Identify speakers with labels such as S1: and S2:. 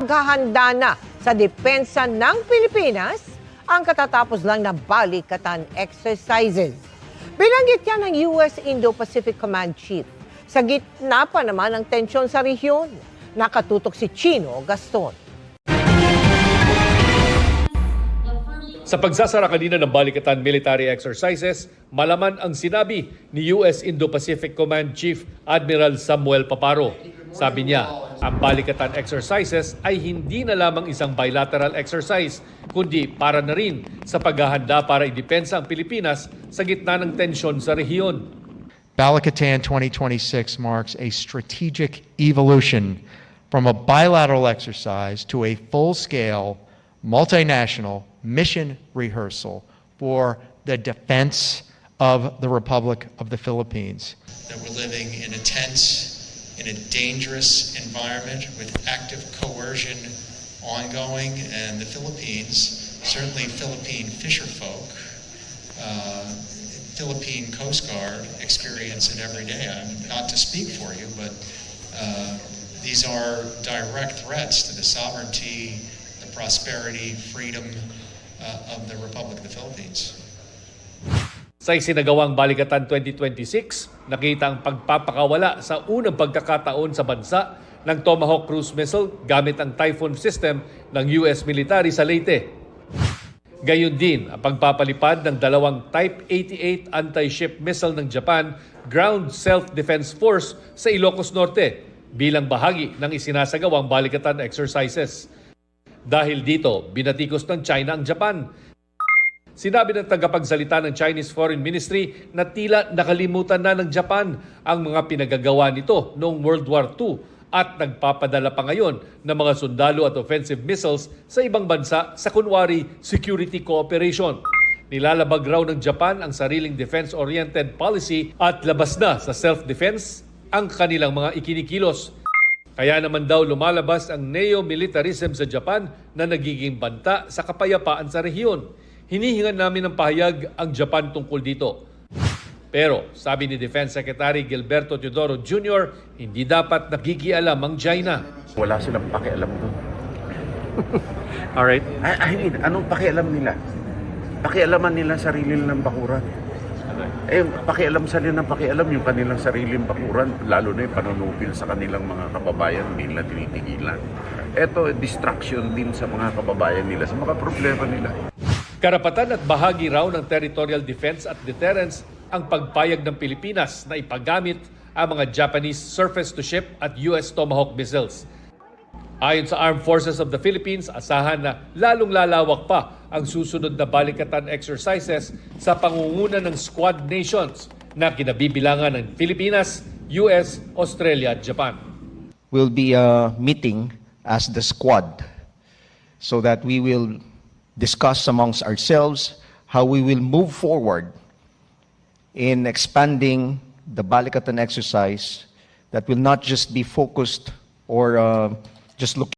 S1: Naghahanda na sa depensa ng Pilipinas ang katatapos lang na balikatan exercises. Binanggit yan ng US Indo-Pacific Command Chief. Sa gitna pa naman ng tensyon sa rehiyon, nakatutok si Chino Gaston.
S2: Sa pagsasara kanina ng balikatan military exercises, malaman ang sinabi ni US Indo-Pacific Command Chief Admiral Samuel Paparo. Sabi niya, ang balikatan exercises ay hindi na lamang isang bilateral exercise, kundi para na rin sa paghahanda para idepensa ang Pilipinas sa gitna ng tensyon sa rehiyon.
S3: Balikatan 2026 marks a strategic evolution from a bilateral exercise to a full-scale, multinational mission rehearsal for the defense of the Republic of the Philippines.
S4: That we're living in a tense, in a dangerous environment with active coercion ongoing, and the Philippines, certainly Philippine fisherfolk, Philippine Coast Guard experience it every day. Not to speak for you, but these are direct threats to the sovereignty, the prosperity, freedom of the Republic of the Philippines.
S2: Sa isinagawang Balikatan 2026, nakita ang pagpapakawala sa unang pagkakataon sa bansa ng Tomahawk cruise missile gamit ang Typhoon system ng US military sa Leyte. Gayon din ang pagpapalipad ng dalawang Type 88 anti-ship missile ng Japan Ground Self-Defense Force sa Ilocos Norte bilang bahagi ng isinasagawang balikatan exercises. Dahil dito, binatikos ng China ang Japan. Sinabi ng tagapagsalita ng Chinese Foreign Ministry na tila nakalimutan na ng Japan ang mga pinagagawa nito noong World War II at nagpapadala pa ngayon ng mga sundalo at offensive missiles sa ibang bansa sa kunwari security cooperation. Nilalabag raw ng Japan ang sariling defense-oriented policy at labas na sa self-defense ang kanilang mga ikinikilos. Kaya naman daw lumalabas ang neo-militarism sa Japan na nagiging banta sa kapayapaan sa rehiyon. Hinihingan namin ng pahayag ang Japan tungkol dito. Pero sabi ni Defense Secretary Gilberto Teodoro Jr., hindi dapat nakikialam ang China.
S5: Wala silang pakialam doon.
S2: Alright.
S5: I mean, anong pakialam nila? Pakialaman nila sarili nilang bakuran. Pakialam sa nila ng pakialam yung kanilang sariling bakuran, lalo na yung panunupil sa kanilang mga kababayan, hindi nila tinitigilan. Ito, distraction din sa mga kababayan nila, sa mga problema nila.
S2: Karapatan at bahagi raw ng territorial defense at deterrence ang pagpayag ng Pilipinas na ipagamit ang mga Japanese surface-to-ship at US Tomahawk missiles. Ayon sa Armed Forces of the Philippines, asahan na lalong lalawak pa ang susunod na balikatan exercises sa pangunguna ng Squad Nations na kinabibilangan ng Pilipinas, US, Australia at Japan.
S6: We'll be meeting as the squad so that we will discuss amongst ourselves how we will move forward in expanding the Balikatan exercise that will not just be focused or just look